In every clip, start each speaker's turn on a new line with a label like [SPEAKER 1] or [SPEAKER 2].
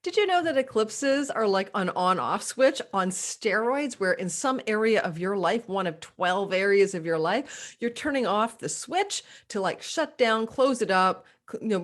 [SPEAKER 1] Did you know that eclipses are like an on-off switch on steroids, where in some area of your life, one of 12 areas of your life, you're turning off the switch to like shut down, close it up,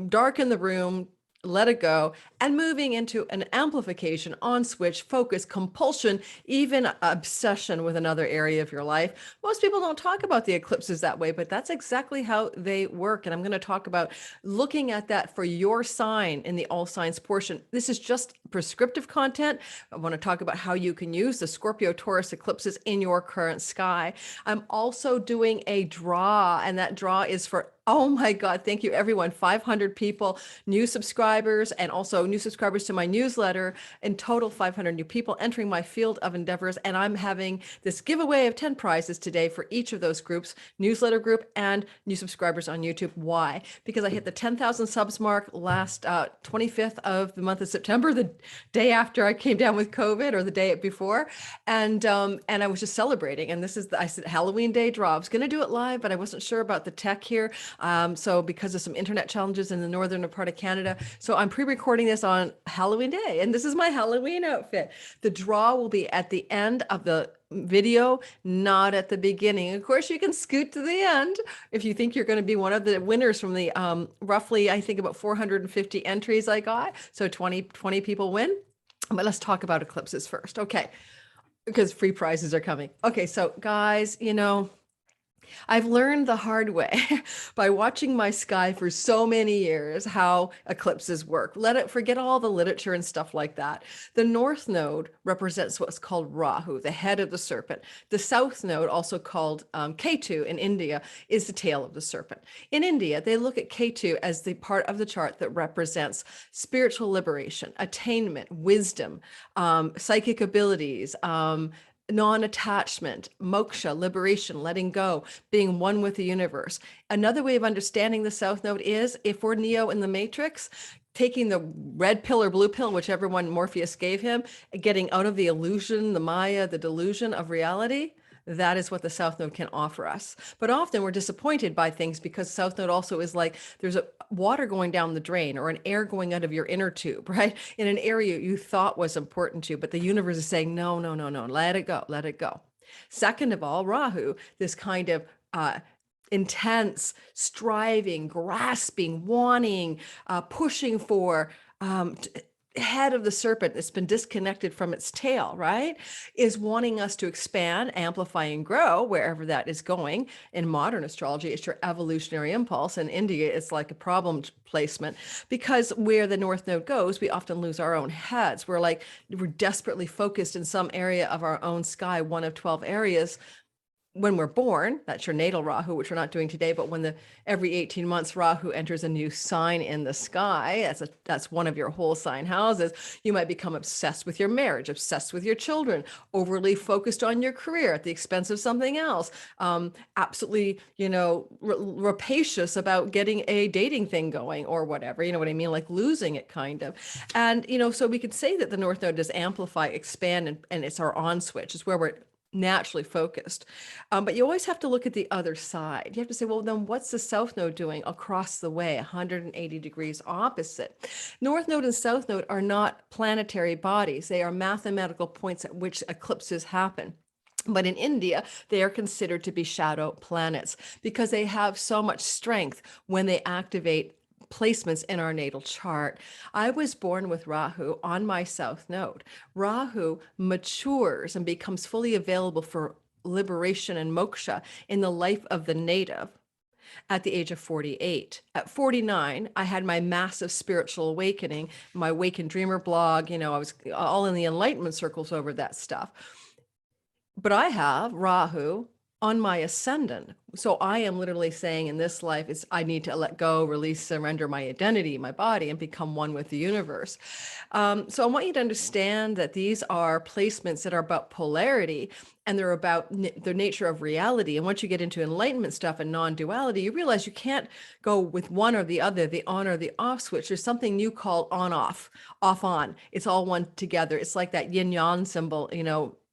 [SPEAKER 1] darken the room, let it go, and moving into an amplification, on switch, focus, compulsion, even obsession with another area of your life. Most people don't talk about the eclipses that way, but that's exactly how they work. And I'm going to talk about looking at that for your sign in the all signs portion. This is just prescriptive content. I want to talk about how you can use the Scorpio Taurus eclipses in your current sky. I'm also doing a draw, and that draw is for, oh my God, thank you everyone, 500 people, new subscribers, and also new subscribers to my newsletter. In total, 500 new people entering my field of endeavors. And I'm having this giveaway of 10 prizes today for each of those groups, newsletter group and new subscribers on YouTube. Why? Because I hit the 10,000 subs mark last 25th of the month of September, the day after I came down with COVID, or the day before. And I was just celebrating. And this is, I said, Halloween day draw. I was going to do it live, but I wasn't sure about the tech here. So because of some internet challenges in the northern part of Canada, so I'm pre-recording this on Halloween day, and this is my Halloween outfit. The draw will be at the end of the video, not at the beginning. Of course, you can scoot to the end if you think you're going to be one of the winners from the roughly, I think, about 450 entries I got. So 20 people win. But let's talk about eclipses first. Okay, because free prizes are coming. Okay, so guys, I've learned the hard way by watching my sky for so many years how eclipses work. Forget all the literature and stuff like that. The north node represents what's called Rahu, the head of the serpent. The south node, also called Ketu in India, is the tail of the serpent. In India, they look at Ketu as the part of the chart that represents spiritual liberation, attainment, wisdom, psychic abilities, non-attachment, moksha, liberation, letting go, being one with the universe. Another way of understanding the South Node is, if we're Neo in the Matrix, taking the red pill or blue pill, whichever one Morpheus gave him, getting out of the illusion, the Maya, the delusion of reality. That is what the South Node can offer us. But often we're disappointed by things because South Node also is like there's a water going down the drain or an air going out of your inner tube, right? In an area you thought was important to, but the universe is saying, no, no, no, no, let it go, let it go. Second of all, Rahu, this kind of intense, striving, grasping, wanting, pushing for, head of the serpent that's been disconnected from its tail, right, is wanting us to expand, amplify, and grow wherever that is going. In modern astrology, it's your evolutionary impulse. In India, it's like a problem placement, because where the north node goes, we often lose our own heads. We're desperately focused in some area of our own sky, one of 12 areas. When we're born, that's your natal Rahu, which we're not doing today, but when every 18 months Rahu enters a new sign in the sky, that's one of your whole sign houses, you might become obsessed with your marriage, obsessed with your children, overly focused on your career at the expense of something else, absolutely, rapacious about getting a dating thing going or whatever, you know what I mean, like losing it kind of. And, so we could say that the North Node does amplify, expand, and it's our on switch. It's where we're naturally focused. But you always have to look at the other side. You have to say, well, then what's the South Node doing across the way, 180 degrees opposite? North Node and South Node are not planetary bodies. They are mathematical points at which eclipses happen. But in India, they are considered to be shadow planets because they have so much strength when they activate placements in our natal chart. I was born with Rahu on my South Node. Rahu matures and becomes fully available for liberation and moksha in the life of the native at the age of 48. At 49, I had my massive spiritual awakening, my Wake and Dreamer blog, I was all in the enlightenment circles over that stuff. But I have Rahu on my ascendant. So I am literally saying in this life, I need to let go, release, surrender my identity, my body, and become one with the universe. So I want you to understand that these are placements that are about polarity, and they're about the nature of reality. And once you get into enlightenment stuff and non-duality, you realize you can't go with one or the other, the on or the off switch. There's something new called on, off, on. It's all one together. It's like that yin yang symbol,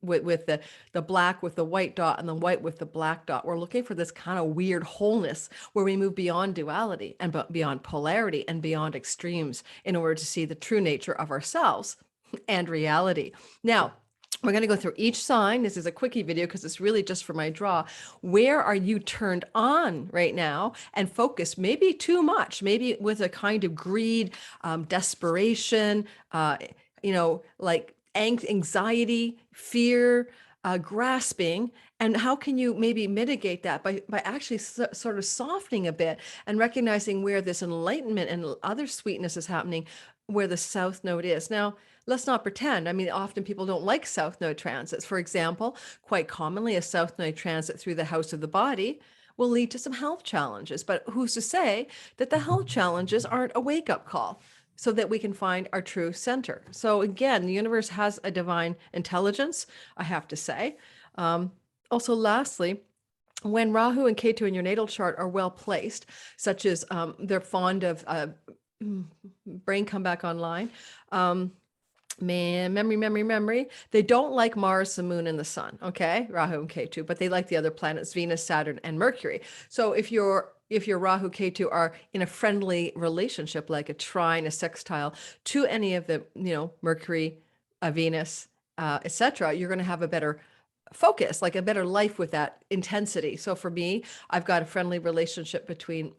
[SPEAKER 1] with the black with the white dot and the white with the black dot. We're looking for this kind of weird wholeness where we move beyond duality and beyond polarity and beyond extremes in order to see the true nature of ourselves and reality. Now, we're going to go through each sign. This is a quickie video because it's really just for my draw. Where are you turned on right now and focused? Maybe too much, maybe with a kind of greed, desperation, like anxiety, fear, grasping. And how can you maybe mitigate that by actually sort of softening a bit and recognizing where this enlightenment and other sweetness is happening, where the South Node is. Now, let's not pretend. I mean, often people don't like South Node transits. For example, quite commonly, a South Node transit through the house of the body will lead to some health challenges. But who's to say that the health challenges aren't a wake-up call so that we can find our true center? So again, the universe has a divine intelligence, I have to say. Also, lastly, when Rahu and Ketu in your natal chart are well placed, such as they're fond of brain come back online. Memory. They don't like Mars, the moon, and the sun. Okay, Rahu and Ketu, but they like the other planets, Venus, Saturn, and Mercury. So if your Rahu, Ketu are in a friendly relationship, like a trine, a sextile to any of the, Mercury, Venus, etc., you're going to have a better focus, like a better life with that intensity. So for me, I've got a friendly relationship between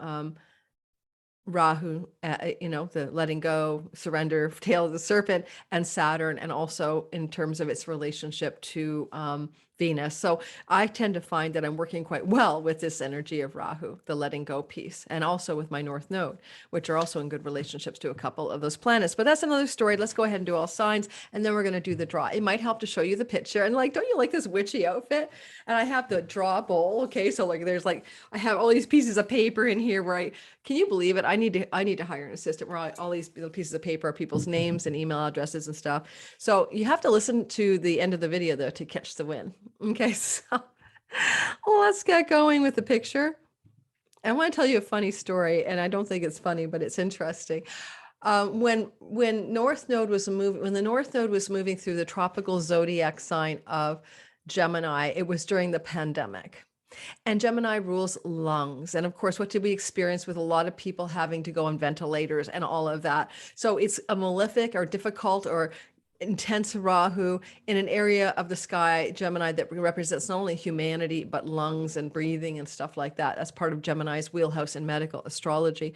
[SPEAKER 1] Rahu, the letting go, surrender, tail of the serpent, and Saturn, and also in terms of its relationship to Venus. So I tend to find that I'm working quite well with this energy of Rahu, the letting go piece, and also with my North Node, which are also in good relationships to a couple of those planets. But that's another story. Let's go ahead and do all signs, and then we're going to do the draw. It might help to show you the picture. And don't you like this witchy outfit? And I have the draw bowl. Okay, so I have all these pieces of paper in here where can you believe it? I need to hire an assistant where all these little pieces of paper are people's names and email addresses and stuff. So you have to listen to the end of the video though to catch the win. Okay, so let's get going with the picture. I want to tell you a funny story, and I don't think it's funny, but it's interesting. When the North Node was moving through the tropical zodiac sign of Gemini, it was during the pandemic. And Gemini rules lungs. And of course, what did we experience with a lot of people having to go on ventilators and all of that? So it's a malefic or difficult or intense Rahu in an area of the sky, Gemini, that represents not only humanity, but lungs and breathing and stuff like that. That's part of Gemini's wheelhouse in medical astrology.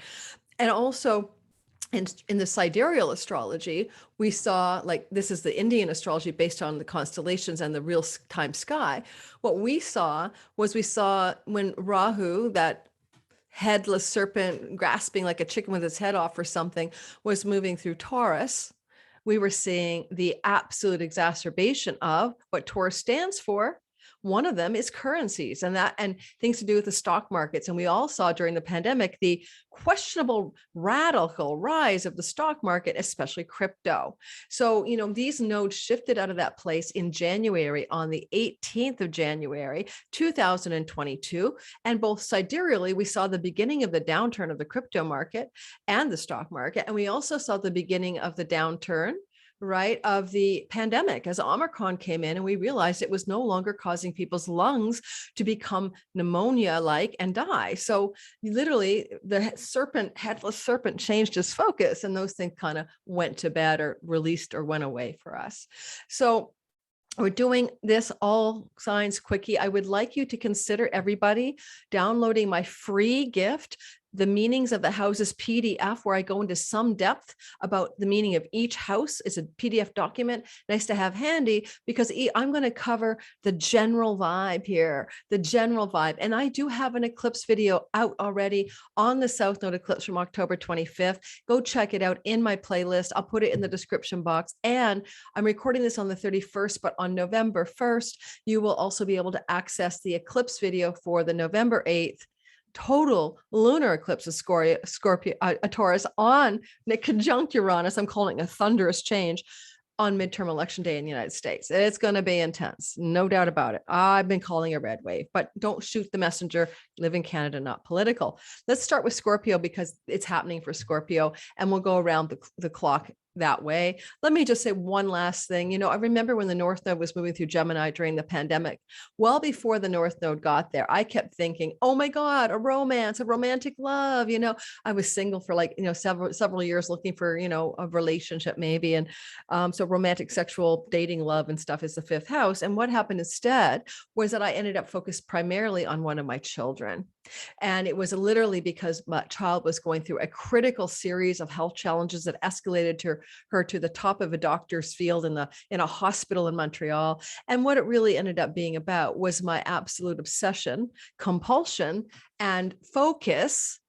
[SPEAKER 1] And also, in the sidereal astrology, we saw, this is the Indian astrology based on the constellations and the real time sky. What we saw when Rahu, that headless serpent grasping like a chicken with its head off for something, was moving through Taurus, we were seeing the absolute exacerbation of what Taurus stands for. One of them is currencies and things to do with the stock markets. And we all saw during the pandemic, the questionable radical rise of the stock market, especially crypto. So, these nodes shifted out of that place in January, on the 18th of January, 2022. And both sidereally, we saw the beginning of the downturn of the crypto market and the stock market. And we also saw the beginning of the downturn of the pandemic as Omicron came in, and we realized it was no longer causing people's lungs to become pneumonia-like and die. So literally the headless serpent changed his focus, and those things kind of went to bed or released or went away for us. So we're doing this all signs quickie. I would like you to consider, everybody, downloading my free gift, The Meanings of the Houses PDF, where I go into some depth about the meaning of each house. It's a PDF document, nice to have handy, because I'm going to cover the general vibe here, the general vibe. And I do have an eclipse video out already on the South Node eclipse from October 25th. Go check it out in my playlist. I'll put it in the description box. And I'm recording this on the 31st, but on November 1st, you will also be able to access the eclipse video for the November 8th total lunar eclipse of Scorpio, Taurus on conjunct Uranus. I'm calling it a thunderous change on midterm election day in the United States. It's going to be intense, no doubt about it. I've been calling a red wave, but don't shoot the messenger. Live in Canada, not political. Let's start with Scorpio because it's happening for Scorpio, and we'll go around the clock that way. Let me just say one last thing. You know, I remember when the North Node was moving through Gemini during the pandemic, well before the North Node got there, I kept thinking, oh my God, a romance, a romantic love. You know, I was single for like, you know, several years looking for, you know, a relationship maybe. And so romantic, sexual, dating, love and stuff is the fifth house. And what happened instead was that I ended up focused primarily on one of my children. And it was literally because my child was going through a critical series of health challenges that escalated to her to the top of a doctor's field in a hospital in Montreal. And what it really ended up being about was my absolute obsession, compulsion, and focus,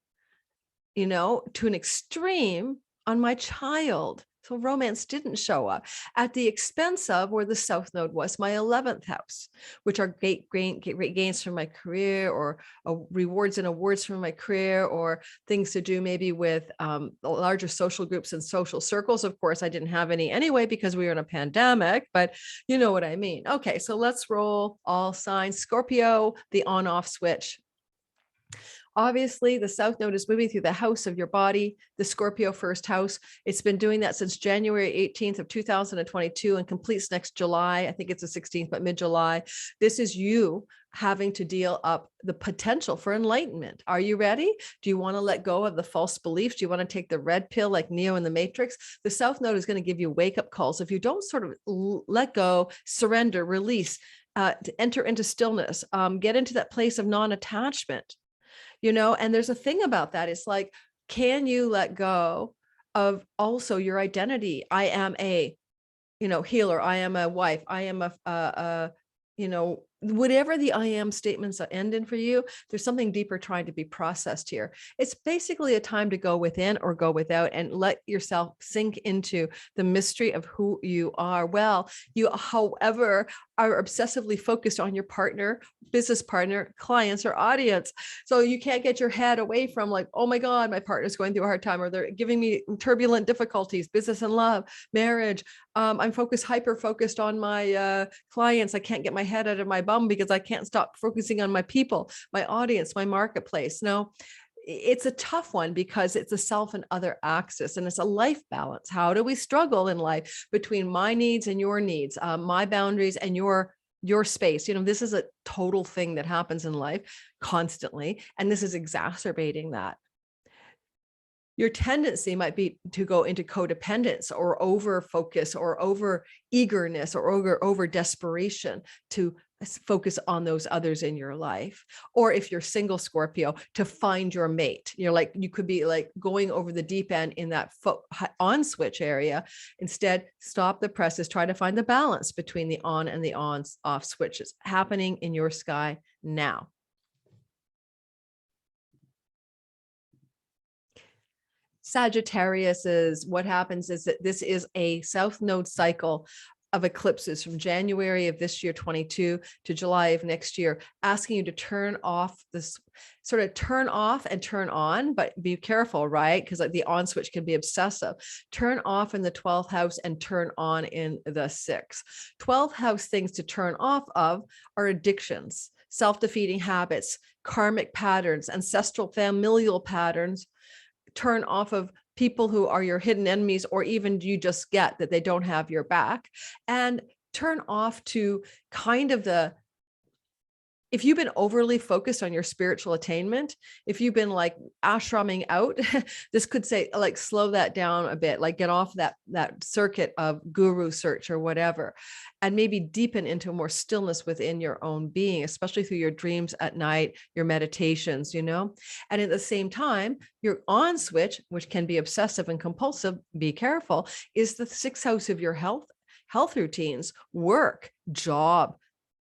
[SPEAKER 1] you know, to an extreme on my child. So romance didn't show up at the expense of where the South Node was, my 11th house, which are great gains from my career, or rewards and awards from my career, or things to do maybe with larger social groups and social circles. Of course, I didn't have any anyway because we were in a pandemic, but you know what I mean. Okay, so let's roll all signs. Scorpio, the on-off switch. Obviously, the South Node is moving through the house of your body, the Scorpio first house. It's been doing that since January 18th of 2022 and completes next July. I think it's the 16th, but mid-July. This is you having to deal up the potential for enlightenment. Are you ready? Do you want to let go of the false beliefs? Do you want to take the red pill like Neo in the Matrix? The South Node is going to give you wake-up calls. If you don't sort of let go, surrender, release, to enter into stillness, get into that place of non-attachment, you know, and there's a thing about that. It's like, can you let go of also your identity? I am a, you know, healer. I am a wife. I am a you know, whatever the I am statements end in for you, there's something deeper trying to be processed here. It's basically a time to go within or go without and let yourself sink into the mystery of who you are. Well, you, however, are obsessively focused on your partner, business partner, clients, or audience. So you can't get your head away from like, oh my God, my partner's going through a hard time, or they're giving me turbulent difficulties, business and love, marriage. I'm hyper focused on my clients. I can't get my head out of my bum because I can't stop focusing on my people, my audience, my marketplace. No, it's a tough one because it's a self and other axis, and it's a life balance. How do we struggle in life between my needs and your needs, my boundaries and your space? You know, this is a total thing that happens in life constantly, and this is exacerbating that. Your tendency might be to go into codependence or over focus or over eagerness or over desperation to focus on those others in your life. Or if you're single Scorpio, to find your mate. You know, like you could be like going over the deep end in that on switch area. Instead, stop the presses, try to find the balance between the on and the off switches happening in your sky now. Sagittarius is, what happens is that this is a South Node cycle of eclipses from January of this year, 22, to July of next year, asking you to turn off this, sort of turn off and turn on, but be careful, right? Because like the on switch can be obsessive. Turn off in the 12th house and turn on in the 6th. 12th house things to turn off of are addictions, self-defeating habits, karmic patterns, ancestral familial patterns. Turn off of people who are your hidden enemies, or even you just get that they don't have your back, and turn off to kind of if you've been overly focused on your spiritual attainment, if you've been like ashraming out, this could say like, slow that down a bit, like get off that circuit of guru search or whatever, and maybe deepen into more stillness within your own being, especially through your dreams at night, your meditations, you know. And at the same time, your on switch, which can be obsessive and compulsive, be careful, is the 6th house of your health routines, work, job,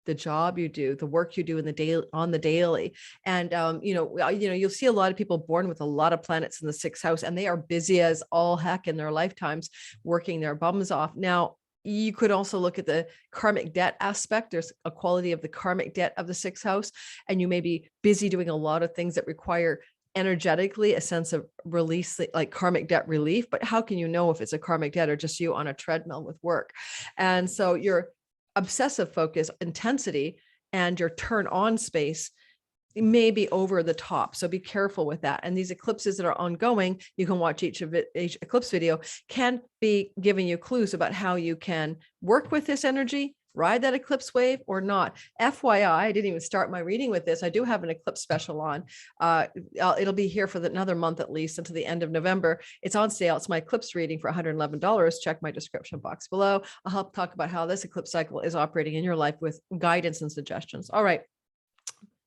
[SPEAKER 1] the job you do, the work you do in the daily, on the daily. And, you'll see a lot of people born with a lot of planets in the 6th house, and they are busy as all heck in their lifetimes, working their bums off. Now, you could also look at the karmic debt aspect. There's a quality of the karmic debt of the 6th house, and you may be busy doing a lot of things that require energetically a sense of release, like karmic debt relief. But how can you know if it's a karmic debt or just you on a treadmill with work? And so your obsessive focus, intensity, and your turn on space maybe over the top. So be careful with that. And these eclipses that are ongoing, you can watch each eclipse video, can be giving you clues about how you can work with this energy, ride that eclipse wave or not. FYI, I didn't even start my reading with this. I do have an eclipse special on. It'll be here for another month at least until the end of November. It's on sale. It's my eclipse reading for $111. Check my description box below. I'll help talk about how this eclipse cycle is operating in your life with guidance and suggestions. All right.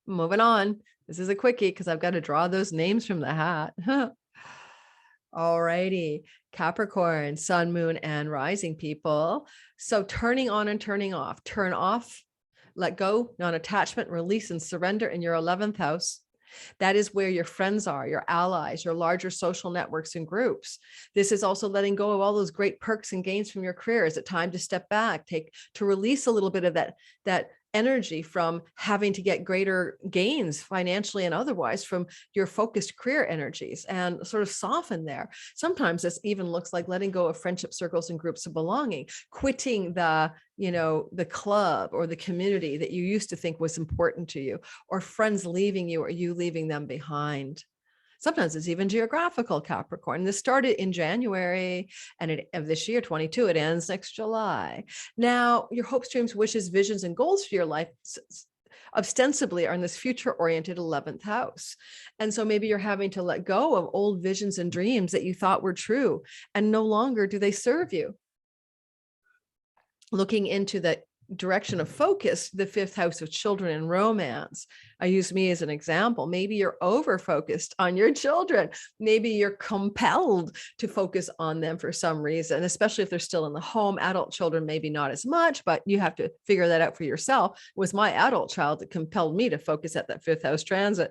[SPEAKER 1] Moving on. This is a quickie because I've got to draw those names from the hat. All righty. Capricorn, sun, moon, and rising people. So turning on and turning off. Turn off, let go, non-attachment, release, and surrender in your 11th house. That is where your friends are, your allies, your larger social networks and groups. This is also letting go of all those great perks and gains from your career. Is it time to step back, to release a little bit of that energy from having to get greater gains financially and otherwise from your focused career energies and sort of soften there. Sometimes this even looks like letting go of friendship circles and groups of belonging, quitting the club or the community that you used to think was important to you, or friends leaving you or you leaving them behind. Sometimes it's even geographical, Capricorn. This started in January of this year, 22. It ends next July. Now, your hopes, dreams, wishes, visions, and goals for your life ostensibly are in this future-oriented 11th house. And so maybe you're having to let go of old visions and dreams that you thought were true, and no longer do they serve you. Looking into the direction of focus, the 5th house of children and romance. I use me as an example. Maybe you're over focused on your children. Maybe you're compelled to focus on them for some reason, especially if they're still in the home. Adult children, maybe not as much, but you have to figure that out for yourself. It was my adult child that compelled me to focus at that 5th house transit.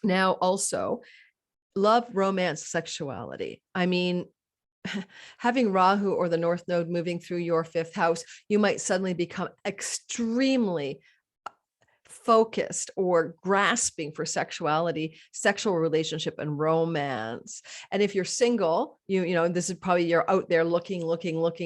[SPEAKER 1] Now also, love, romance, sexuality. I mean, having Rahu or the North Node moving through your 5th house, you might suddenly become extremely focused or grasping for sexuality, sexual relationship, and romance. And if you're single, you know, this is probably you're out there looking,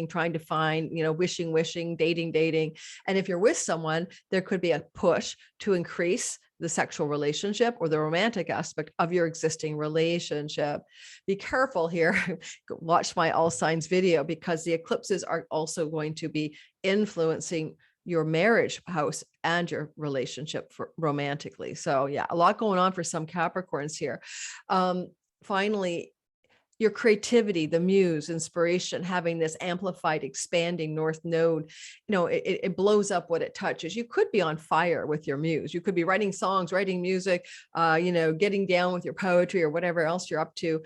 [SPEAKER 1] trying to find, wishing, dating. And if you're with someone, there could be a push to increase the sexual relationship or the romantic aspect of your existing relationship. Be careful here. Watch my all signs video, because the eclipses are also going to be influencing your marriage house and your relationship romantically. So yeah, a lot going on for some Capricorns here. Finally, your creativity, the muse, inspiration, having this amplified, expanding North Node, it blows up what it touches. You could be on fire with your muse. You could be writing songs, writing music, getting down with your poetry or whatever else you're up to,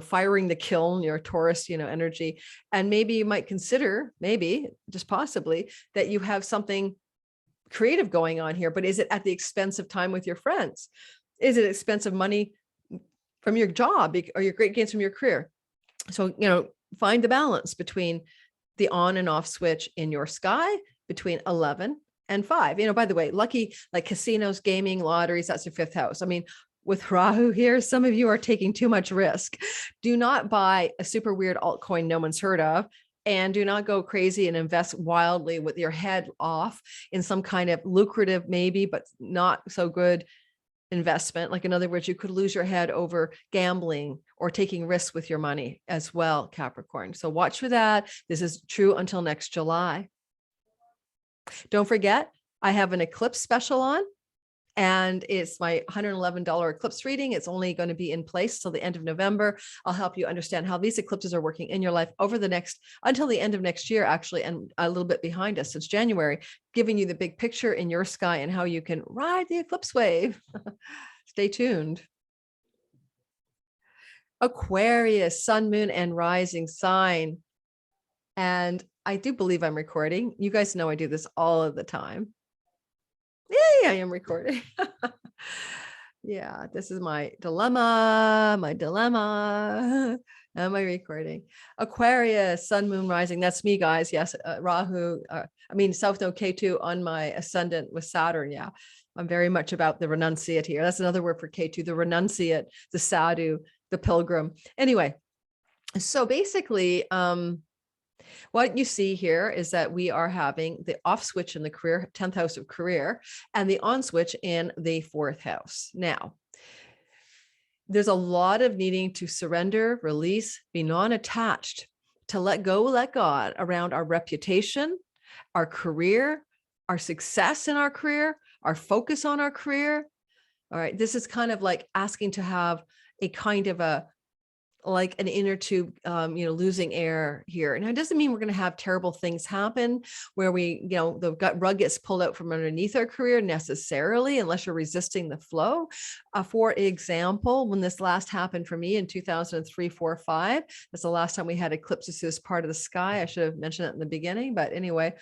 [SPEAKER 1] firing the kiln, your Taurus, energy. And maybe you might consider, maybe just possibly, that you have something creative going on here, but is it at the expense of time with your friends? Is it expensive money from your job or your great gains from your career? So, find the balance between the on and off switch in your sky between 11 and 5. By the way, lucky, like casinos, gaming, lotteries, that's your 5th house. I mean, with Rahu here, some of you are taking too much risk. Do not buy a super weird altcoin no one's heard of, and do not go crazy and invest wildly with your head off in some kind of lucrative, maybe, but not so good investment. Like, in other words, you could lose your head over gambling or taking risks with your money as well, Capricorn. So watch for that. This is true until next July. Don't forget, I have an eclipse special on, and it's my $111 eclipse reading. It's only going to be in place till the end of November. I'll help you understand how these eclipses are working in your life until the end of next year, actually, and a little bit behind us since January, giving you the big picture in your sky and how you can ride the eclipse wave. Stay tuned. Aquarius, sun, moon, and rising sign. And I do believe I'm recording. You guys know I do this all of the time. Yeah, I am recording. Yeah, this is my dilemma. Am I recording? Aquarius, sun, moon, rising. That's me, guys. Yes, Rahu. South Node Ketu on my ascendant with Saturn. Yeah, I'm very much about the renunciate here. That's another word for Ketu, the renunciate, the sadhu, the pilgrim. Anyway, so basically, What you see here is that we are having the off switch in the career, 10th house of career, and the on switch in the 4th house. Now, there's a lot of needing to surrender, release, be non-attached, to let go, let God around our reputation, our career, our success in our career, our focus on our career. All right. This is kind of like asking to have a kind of a, like an inner tube, losing air here. Now, it doesn't mean we're going to have terrible things happen where we, the gut rug gets pulled out from underneath our career necessarily, unless you're resisting the flow. For example, when this last happened for me in 2003, 4, 5, that's the last time we had eclipses as part of the sky. I should have mentioned it in the beginning, but anyway,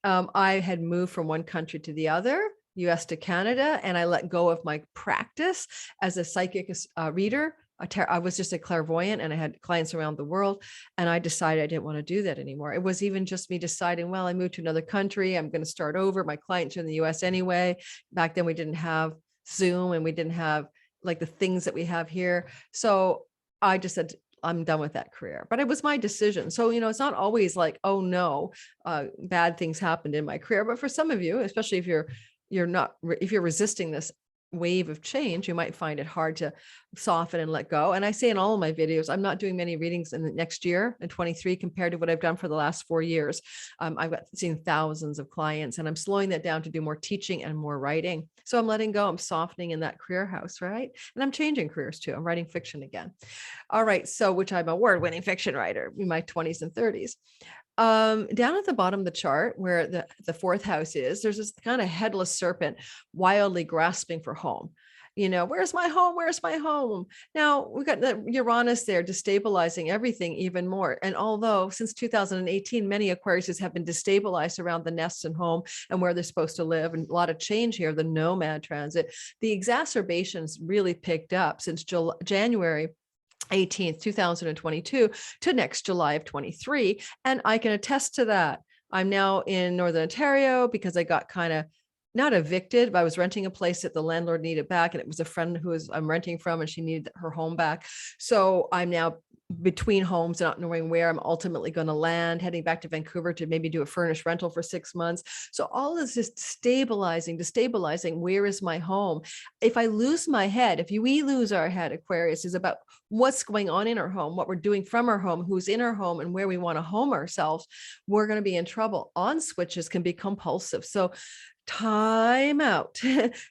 [SPEAKER 1] I had moved from one country to the other, US to Canada, and I let go of my practice as a psychic reader. I was just a clairvoyant, and I had clients around the world, and I decided I didn't want to do that anymore. It was even just me deciding, well, I moved to another country. I'm going to start over. My clients are in the US anyway. Back then we didn't have Zoom, and we didn't have like the things that we have here. So I just said, I'm done with that career, but it was my decision. So, it's not always like, oh no, bad things happened in my career. But for some of you, especially if you're resisting this wave of change, you might find it hard to soften and let go. And I say in all of my videos, I'm not doing many readings in the next year in 23 compared to what I've done for the last 4 years. I've seen thousands of clients, and I'm slowing that down to do more teaching and more writing. So I'm letting go. I'm softening in that career house, right? And I'm changing careers too. I'm writing fiction again. All right. So, which I'm an award-winning fiction writer in my 20s and 30s. Down at the bottom of the chart where the 4th house is, there's this kind of headless serpent wildly grasping for home. Where's my home? Where's my home? Now we've got the Uranus there destabilizing everything even more. And although since 2018, many Aquariuses have been destabilized around the nests and home and where they're supposed to live, and a lot of change here, the nomad transit, the exacerbations really picked up since January 18th, 2022 to next July of 23. And I can attest to that. I'm now in Northern Ontario because I got kind of not evicted, but I was renting a place that the landlord needed back. And it was a friend I'm renting from, and she needed her home back. So I'm now between homes, not knowing where I'm ultimately going to land, heading back to Vancouver to maybe do a furnished rental for 6 months. So all this is destabilizing. Where is my home? If I lose my head, if we lose our head, Aquarius, is about what's going on in our home, what we're doing from our home, who's in our home, and where we want to home ourselves, we're going to be in trouble. On switches can be compulsive. So time out,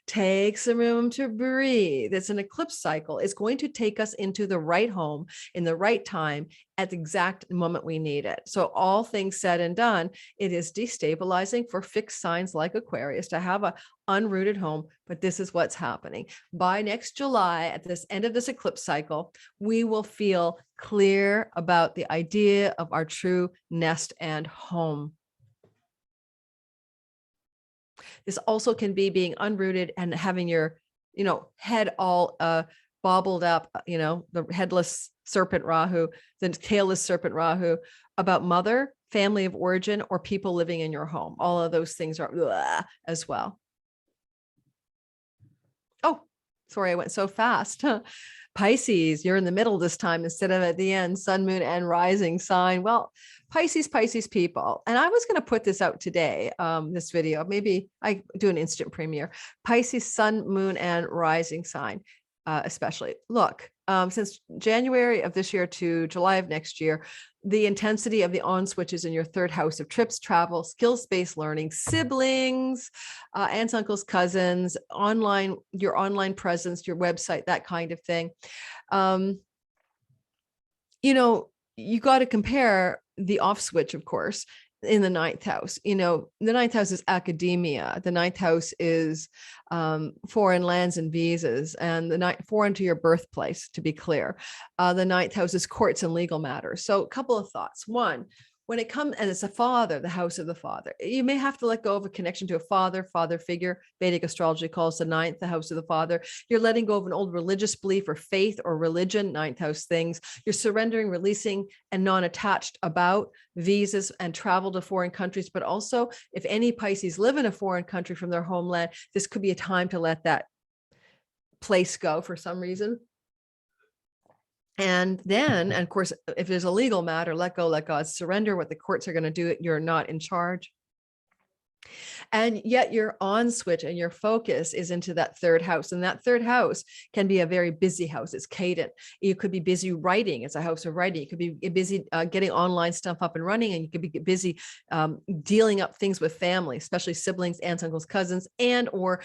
[SPEAKER 1] take some room to breathe. It's an eclipse cycle. It's going to take us into the right home in the right time at the exact moment we need it. So all things said and done, it is destabilizing for fixed signs like Aquarius to have a unrooted home, but this is what's happening. By next July, at this end of this eclipse cycle, we will feel clear about the idea of our true nest and home. This also can be being unrooted and having your, head all bobbled up, the headless serpent Rahu, the tailless serpent Rahu, about mother, family of origin, or people living in your home. All of those things are as well. Oh, sorry, I went so fast. Pisces, you're in the middle this time instead of at the end, sun, moon, and rising sign. Well, Pisces people. And I was going to put this out today, this video. Maybe I do an instant premiere. Pisces, sun, moon, and rising sign, especially. Look, since January of this year to July of next year, the intensity of the on switches in your 3rd house of trips, travel, skills-based learning, siblings, aunts, uncles, cousins, your online presence, your website, that kind of thing. You got to compare the off switch, of course, in the 9th house. The 9th house is academia. The 9th house is foreign lands and visas, and foreign to your birthplace, to be clear. The 9th house is courts and legal matters. So a couple of thoughts. One, when it comes, and it's a father, the house of the father, you may have to let go of a connection to a father figure. Vedic astrology calls the 9th the house of the father. You're letting go of an old religious belief or faith or religion, 9th house things. You're surrendering, releasing, and non-attached about visas and travel to foreign countries. But also, if any Pisces live in a foreign country from their homeland, this could be a time to let that place go for some reason. And then, and of course, if there's a legal matter, let go, let God, surrender what the courts are going to do. You're not in charge. And yet your on switch and your focus is into that third house. And that third house can be a very busy house. It's cadent. You could be busy writing. It's a house of writing. You could be busy getting online stuff up and running. And you could be busy dealing up things with family, especially siblings, aunts, uncles, cousins, and or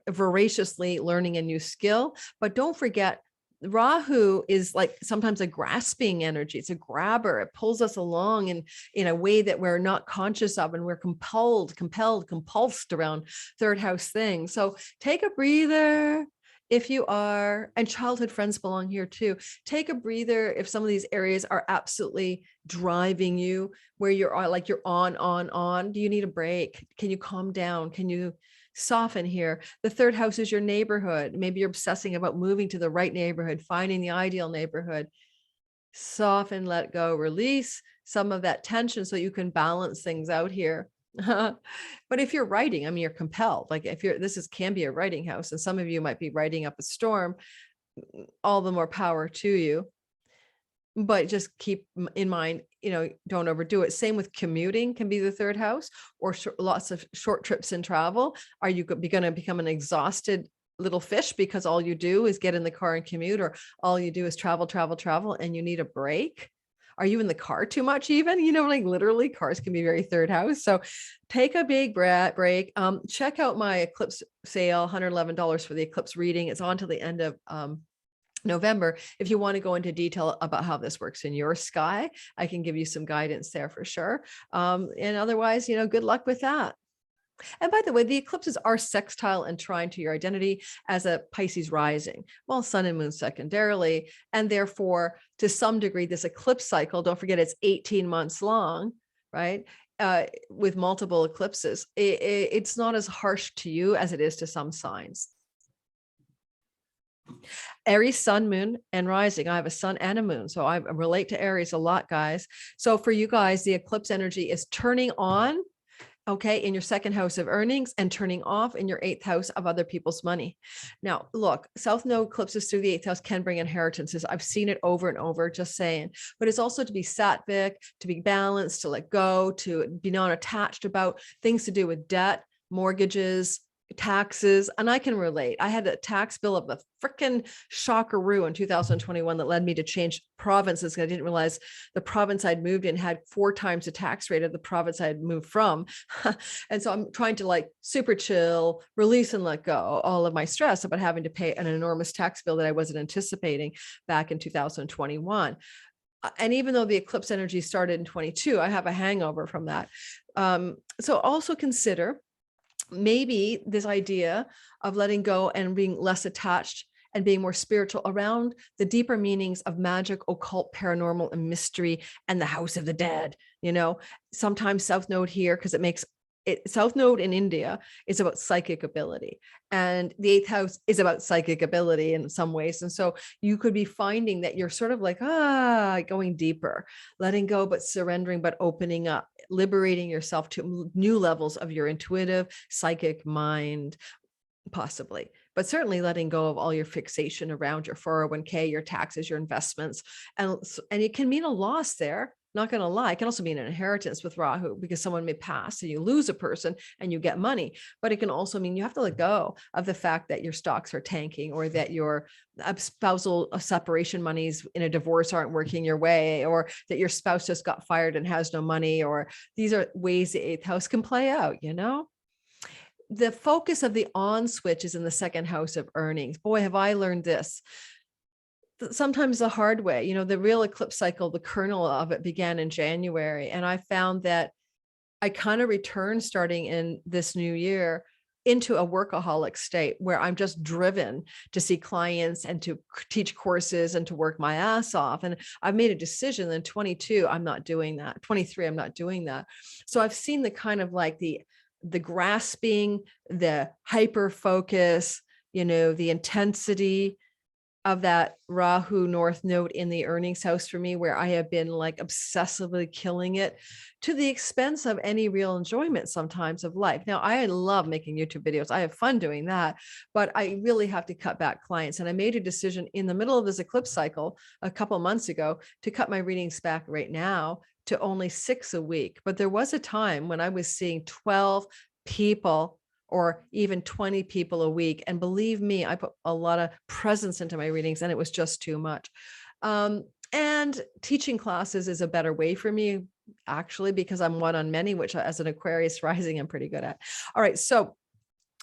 [SPEAKER 1] voraciously learning a new skill. But don't forget, Rahu is like sometimes a grasping energy. It's a grabber. It pulls us along in a way that we're not conscious of, and we're compulsed around third house things. So take a breather if you are, and childhood friends belong here too. Take a breather if some of these areas are absolutely driving you, where you're like you're on. Do you need a break? Can you calm down? Can you soften here? The third house is your neighborhood. Maybe you're obsessing about moving to the right neighborhood, finding the ideal neighborhood. Soften, let go, release some of that tension so you can balance things out here. But if you're writing, I mean, you're compelled. Like if can be a writing house, and some of you might be writing up a storm, all the more power to you. But just keep in mind, don't overdo it. Same with commuting, can be the third house, or lots of short trips and travel. Are you going to become an exhausted little fish because all you do is get in the car and commute, or all you do is travel, and you need a break? Are you in the car too much even? Like literally cars can be very third house. So take a big break. Check out my eclipse sale, $111 for the eclipse reading. It's on till the end of November. If you want to go into detail about how this works in your sky, I can give you some guidance there for sure. And otherwise, good luck with that. And by the way, the eclipses are sextile and trine to your identity as a Pisces rising, well, sun and moon secondarily. And therefore, to some degree, this eclipse cycle, don't forget it's 18 months long, right? With multiple eclipses, it's not as harsh to you as it is to some signs. Aries, sun, moon, and rising. I have a sun and a moon, so I relate to Aries a lot, guys. So for you guys, the eclipse energy is turning on, okay, in your second house of earnings, and turning off in your 8th house of other people's money. Now, look, South Node eclipses through the 8th house can bring inheritances. I've seen it over and over, just saying. But it's also to be sattvic, to be balanced, to let go, to be non-attached about things to do with debt, mortgages, taxes. And I can relate. I had a tax bill of the freaking shockaroo in 2021 that led me to change provinces. I didn't realize the province I'd moved in had 4 times the tax rate of the province I had moved from. And so I'm trying to like super chill, release and let go all of my stress about having to pay an enormous tax bill that I wasn't anticipating back in 2021. And even though the eclipse energy started in 22, I have a hangover from that. So also consider maybe this idea of letting go and being less attached and being more spiritual around the deeper meanings of magic, occult, paranormal, and mystery, and the house of the dead. Sometimes South Node here, because South Node in India is about psychic ability, and the 8th house is about psychic ability in some ways. And so you could be finding that you're sort of like, going deeper, letting go, but surrendering, but opening up, liberating yourself to new levels of your intuitive, psychic mind, possibly, but certainly letting go of all your fixation around your 401k, your taxes, your investments. And it can mean a loss there. Not going to lie. It can also mean an inheritance with Rahu, because someone may pass and you lose a person and you get money. But it can also mean you have to let go of the fact that your stocks are tanking, or that your spousal separation monies in a divorce aren't working your way, or that your spouse just got fired and has no money. Or these are ways the 8th house can play out, The focus of the on switch is in the second house of earnings. Boy, have I learned this. Sometimes the hard way. The real eclipse cycle, the kernel of it began in January. And I found that I kind of returned starting in this new year into a workaholic state where I'm just driven to see clients and to teach courses and to work my ass off. And I've made a decision in 22, I'm not doing that. 23, I'm not doing that. So I've seen the kind of like the grasping, the hyper focus, the intensity, of that Rahu North node in the earnings house for me, where I have been like obsessively killing it to the expense of any real enjoyment sometimes of life. Now, I love making YouTube videos. I have fun doing that, but I really have to cut back clients. And I made a decision in the middle of this eclipse cycle a couple months ago to cut my readings back right now to only 6 a week. But there was a time when I was seeing 12 people or even 20 people a week. And believe me, I put a lot of presence into my readings and it was just too much. And teaching classes is a better way for me, actually, because I'm one on many, which as an Aquarius rising, I'm pretty good at. All right. So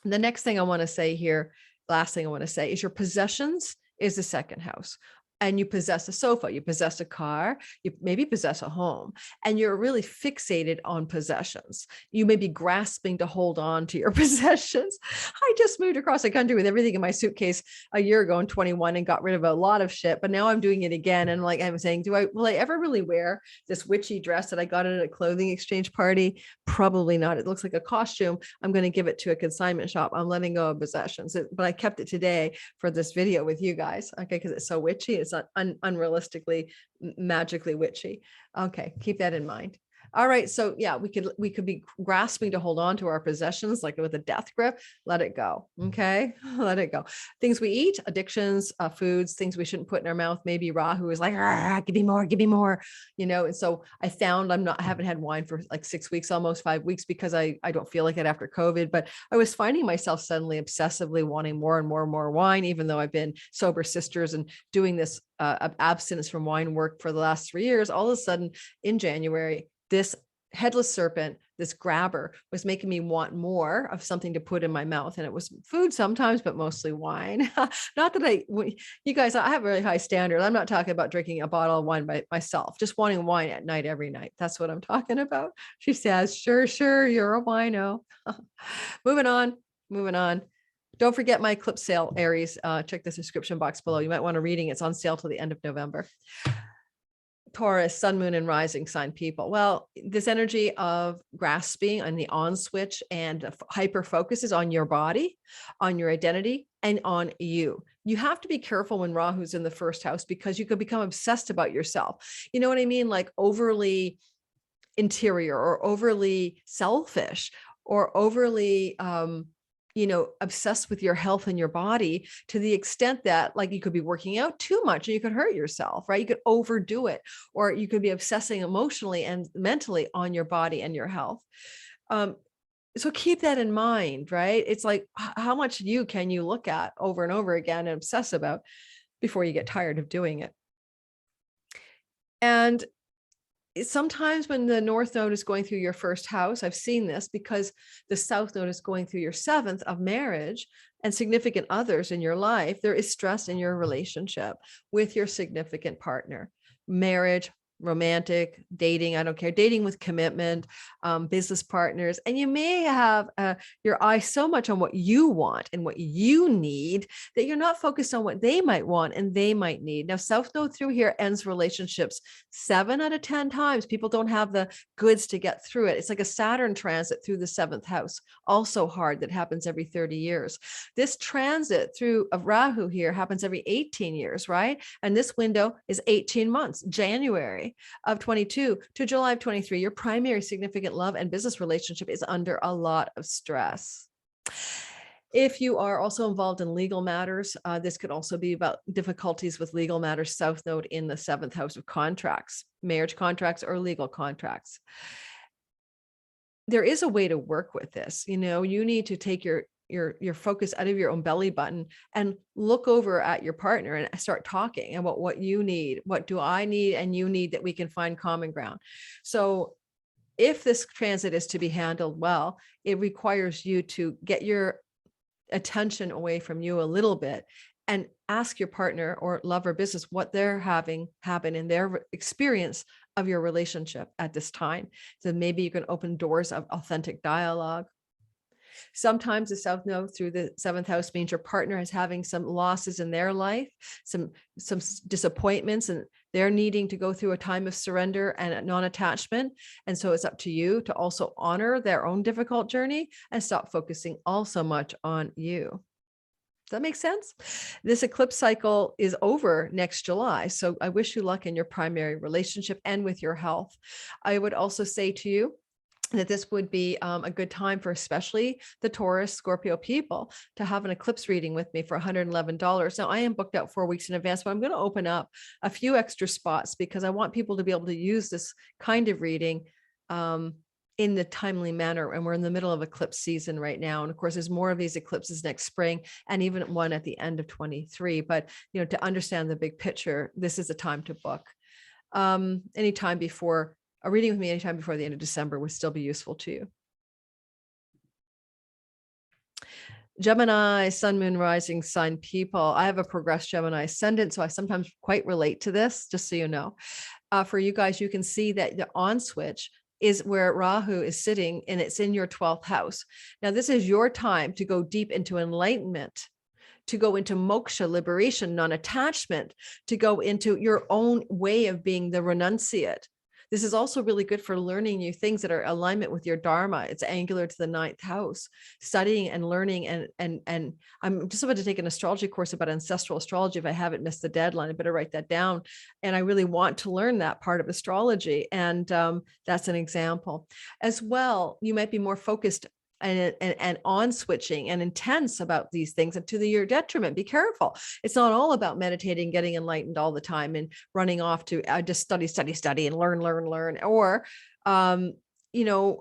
[SPEAKER 1] the next thing I want to say here, last thing I want to say is your possessions is the second house. And you possess a sofa, you possess a car, you maybe possess a home, and you're really fixated on possessions. You may be grasping to hold on to your possessions. I just moved across the country with everything in my suitcase a year ago in 21 and got rid of a lot of shit, but now I'm doing it again. And like I'm saying, will I ever really wear this witchy dress that I got at a clothing exchange party? Probably not. It looks like a costume. I'm going to give it to a consignment shop. I'm letting go of possessions, but I kept it today for this video with you guys. Okay. Cause it's so witchy. It's unrealistically magically witchy. Okay, keep that in mind. All right, so yeah, we could be grasping to hold on to our possessions like with a death grip. Let it go. Okay, let it go. Things we eat, addictions, foods, things we shouldn't put in our mouth. Maybe Rahu is like, give me more, you know. And so I found I haven't had wine for like 6 weeks, almost 5 weeks, because I don't feel like it after COVID. But I was finding myself suddenly obsessively wanting more and more and more wine, even though I've been sober sisters and doing this abstinence from wine work for the last 3 years. All of a sudden in January, this headless serpent, this grabber, was making me want more of something to put in my mouth. And it was food sometimes, but mostly wine. Not that you guys, I have a really high standard. I'm not talking about drinking a bottle of wine by myself, just wanting wine at night, every night. That's what I'm talking about. She says, sure, you're a wino. Moving on. Don't forget my eclipse sale, Aries. Check the description box below. You might want a reading. It's on sale till the end of November. Taurus, sun, moon, and rising sign people. Well, this energy of grasping on the on switch and hyper focus is on your body, on your identity, and on you. You have to be careful when Rahu's in the first house, because you could become obsessed about yourself. You know what I mean? Like overly interior or overly selfish or overly obsessed with your health and your body, to the extent that like you could be working out too much and you could hurt yourself, right? You could overdo it, or you could be obsessing emotionally and mentally on your body and your health. So keep that in mind, right? It's like, how much you can you look at over and over again and obsess about before you get tired of doing it? And sometimes when the North Node is going through your first house, I've seen this because the South Node is going through your seventh of marriage and significant others in your life, there is stress in your relationship with your significant partner, marriage, romantic, dating, I don't care, dating with commitment, business partners. And you may have your eye so much on what you want and what you need that you're not focused on what they might want and they might need. Now, South Node through here ends relationships 7 out of 10 times. People don't have the goods to get through it. It's like a Saturn transit through the 7th house, also hard, that happens every 30 years. This transit through of Rahu here happens every 18 years, right? And this window is 18 months, January of 22 to July of 23. Your primary significant love and business relationship is under a lot of stress. If you are also involved in legal matters, this could also be about difficulties with legal matters, South Node in the 7th house of contracts, marriage contracts or legal contracts. There is a way to work with this. You know, you need to take your focus out of your own belly button and look over at your partner and start talking about what you need. What do I need and you need, that we can find common ground. So if this transit is to be handled well, it requires you to get your attention away from you a little bit and ask your partner or love or business what they're having happen in their experience of your relationship at this time. So maybe you can open doors of authentic dialogue. Sometimes the South Node through the 7th house means your partner is having some losses in their life, some disappointments, and they're needing to go through a time of surrender and non-attachment. And so it's up to you to also honor their own difficult journey and stop focusing all so much on you. that make sense? This eclipse cycle is over next July. So I wish you luck in your primary relationship and with your health. I would also say to you that this would be a good time for especially the Taurus Scorpio people to have an eclipse reading with me for $111. Now I am booked out 4 weeks in advance, but I'm going to open up a few extra spots because I want people to be able to use this kind of reading in the timely manner. And we're in the middle of eclipse season right now. And of course, there's more of these eclipses next spring and even one at the end of 23. But, to understand the big picture, this is a time to book. Anytime before a reading with me, anytime before the end of December would still be useful to you. Gemini, sun, moon, rising sign people. I have a progressed Gemini ascendant, so I sometimes quite relate to this, just so you know. For you guys, you can see that the on switch is where Rahu is sitting, and it's in your 12th house. Now, this is your time to go deep into enlightenment, to go into moksha, liberation, non-attachment, to go into your own way of being the renunciate. This is also really good for learning new things that are alignment with your dharma. It's angular to the 9th house, studying and learning. And I'm just about to take an astrology course about ancestral astrology. If I haven't missed the deadline, I better write that down. And I really want to learn that part of astrology. And that's an example. As well, you might be more focused and on switching and intense about these things, and to your detriment. Be careful. It's not all about meditating, getting enlightened all the time and running off to just study and learn, or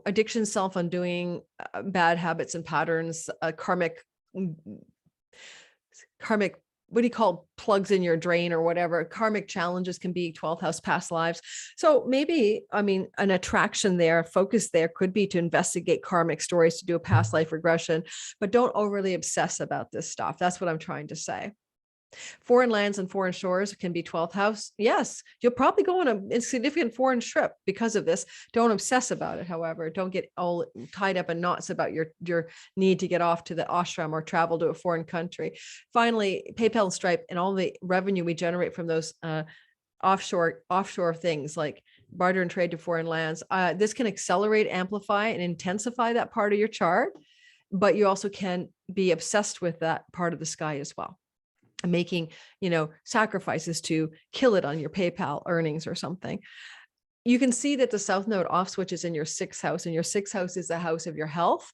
[SPEAKER 1] addiction, self-undoing, bad habits and patterns, karmic, what do you call plugs in your drain or whatever. Karmic challenges can be 12th house past lives. So maybe, an attraction there, focus there could be to investigate karmic stories, to do a past life regression, but don't overly obsess about this stuff. That's what I'm trying to say. Foreign lands and foreign shores can be 12th house. Yes, you'll probably go on a insignificant foreign trip because of this. Don't obsess about it, however. Don't get all tied up in knots about your need to get off to the ashram or travel to a foreign country. Finally, PayPal and Stripe and all the revenue we generate from those offshore things like barter and trade to foreign lands. This can accelerate, amplify, and intensify that part of your chart, but you also can be obsessed with that part of the sky as well, making, sacrifices to kill it on your PayPal earnings or something. You can see that the South Node off switch is in your 6th house, and your 6th house is the house of your health,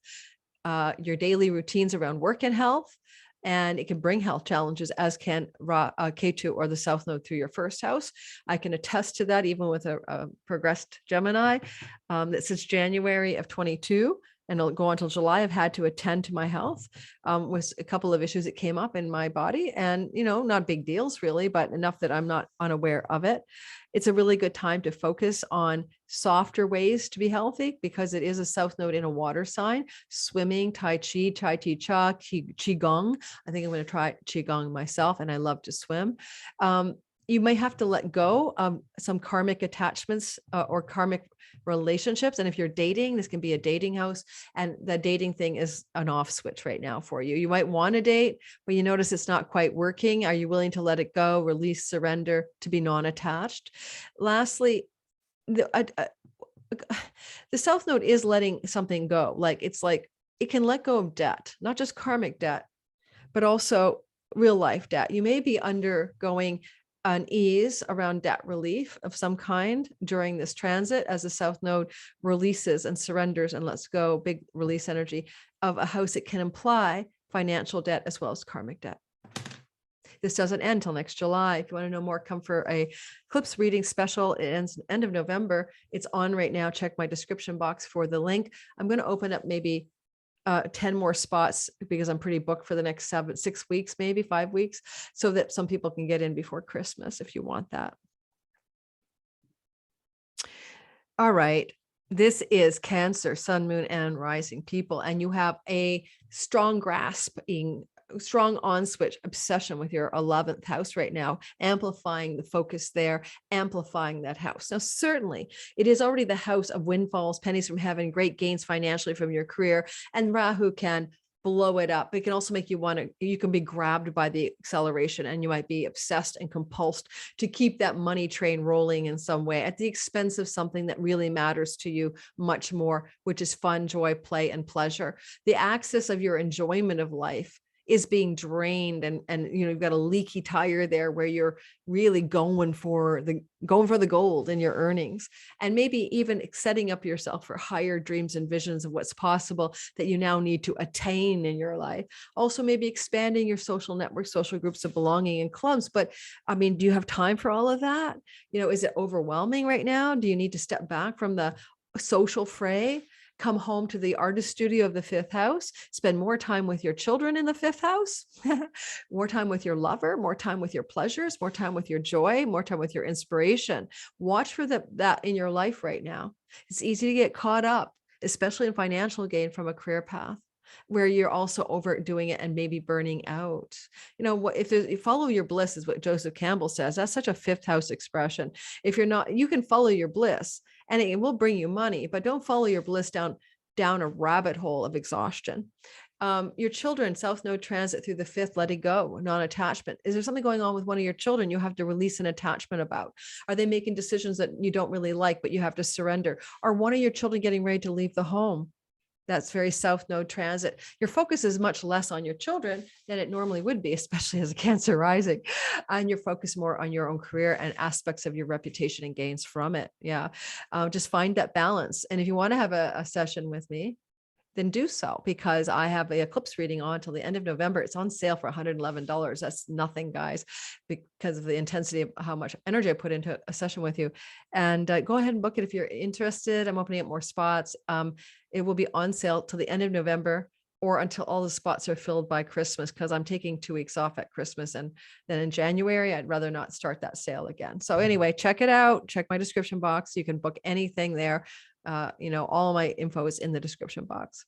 [SPEAKER 1] your daily routines around work and health, and it can bring health challenges, as can Ketu or the South Node through your 1st house. I can attest to that even with a progressed Gemini that since January of 22, and it'll go until July, I've had to attend to my health with a couple of issues that came up in my body, and, not big deals really, but enough that I'm not unaware of it. It's a really good time to focus on softer ways to be healthy because it is a South Node in a water sign. Swimming, Tai Chi, Qigong. I think I'm going to try Qigong myself, and I love to swim. You may have to let go of some karmic attachments or karmic relationships. And if you're dating, this can be a dating house, and the dating thing is an off switch right now for you. You might want to date, but you notice it's not quite working. Are you willing to let it go, release, surrender, to be non-attached? Lastly, the South Node is letting something go. It's like it can let go of debt, not just karmic debt, but also real life debt. You may be undergoing an ease around debt relief of some kind during this transit, as the South Node releases and surrenders and lets go, big release energy of a house. It can imply financial debt as well as karmic debt. This doesn't end till next July. If you want to know more, come for a eclipse reading special. It ends end of November. It's on right now. Check my description box for the link. I'm going to open up maybe 10 more spots because I'm pretty booked for the next 6 weeks, maybe 5 weeks, so that some people can get in before Christmas if you want that. All right. This is Cancer, Sun, Moon, and Rising people, and you have a strong strong on switch obsession with your 11th house right now, amplifying the focus there, amplifying that house. Now, certainly it is already the house of windfalls, pennies from heaven, great gains financially from your career, and Rahu can blow it up. It can also make you can be grabbed by the acceleration, and you might be obsessed and compulsed to keep that money train rolling in some way at the expense of something that really matters to you much more, which is fun, joy, play, and pleasure. The axis of your enjoyment of life is being drained, and you've got a leaky tire there where you're really going for the gold in your earnings, and maybe even setting up yourself for higher dreams and visions of what's possible that you now need to attain in your life. Also, maybe expanding your social network, social groups of belonging and clubs. But I mean, do you have time for all of that? Is it overwhelming right now? Do you need to step back from the social fray, come home to the artist studio of the fifth house, spend more time with your children in the fifth house, more time with your lover, more time with your pleasures, more time with your joy, more time with your inspiration? Watch for that in your life right now. It's easy to get caught up, especially in financial gain from a career path, where you're also overdoing it and maybe burning out. If you follow your bliss is what Joseph Campbell says. That's such a fifth house expression. If you're not, you can follow your bliss and it will bring you money, but don't follow your bliss down a rabbit hole of exhaustion. Your children, South Node transit through the fifth, letting go, non-attachment. Is there something going on with one of your children you have to release an attachment about? Are they making decisions that you don't really like, but you have to surrender? Are one of your children getting ready to leave the home? That's very South Node transit. Your focus is much less on your children than it normally would be, especially as a Cancer rising, and you're focused more on your own career and aspects of your reputation and gains from it. Yeah. Just find that balance. And if you want to have a session with me, then do so, because I have the eclipse reading on till the end of November. It's on sale for $111. That's nothing, guys, because of the intensity of how much energy I put into a session with you. And go ahead and book it if you're interested. I'm opening up more spots. It will be on sale till the end of November, or until all the spots are filled by Christmas, because I'm taking 2 weeks off at Christmas. And then in January, I'd rather not start that sale again. So anyway, check it out. Check my description box. You can book anything there. All my info is in the description box.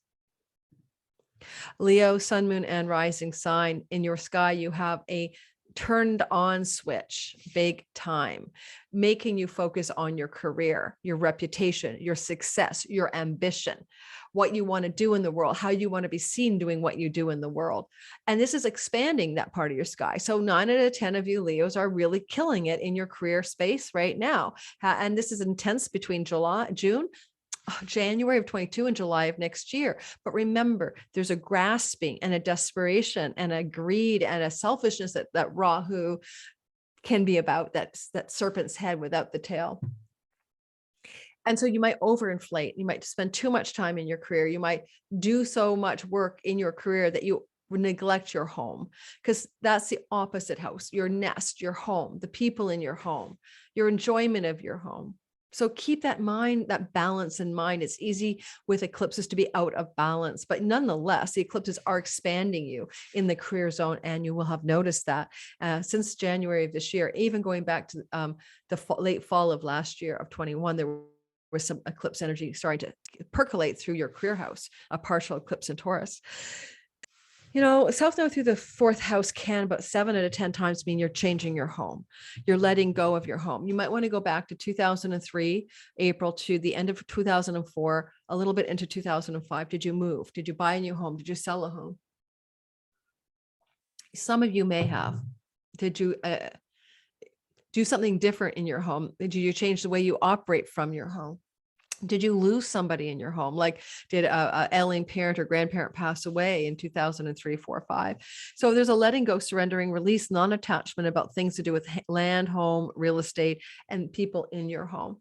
[SPEAKER 1] Leo, sun, moon, and rising sign. In your sky, you have a turned on switch, big time, making you focus on your career, your reputation, your success, your ambition, what you want to do in the world, how you want to be seen doing what you do in the world. And this is expanding that part of your sky. So 9 out of 10 of you Leos are really killing it in your career space right now. And this is intense between January of 22 and July of next year. But remember, there's a grasping and a desperation and a greed and a selfishness that Rahu can be about, that serpent's head without the tail. And so you might overinflate. You might spend too much time in your career. You might do so much work in your career that you neglect your home, because that's the opposite house, your nest, your home, the people in your home, your enjoyment of your home. So keep that balance in mind. It's easy with eclipses to be out of balance, but nonetheless, the eclipses are expanding you in the career zone. And you will have noticed that since January of this year, even going back to the late fall of last year of 21, there was some eclipse energy starting to percolate through your career house, a partial eclipse in Taurus. South Node through the fourth house can about 7 out of 10 times mean you're changing your home. You're letting go of your home. You might want to go back to 2003, April, to the end of 2004, a little bit into 2005. Did you move? Did you buy a new home? Did you sell a home? Some of you may have. Did you do something different in your home? Did you change the way you operate from your home? Did you lose somebody in your home? Like, did a ailing parent or grandparent pass away in 2003, 4, 5? So there's a letting go, surrendering, release, non-attachment about things to do with land, home, real estate, and people in your home.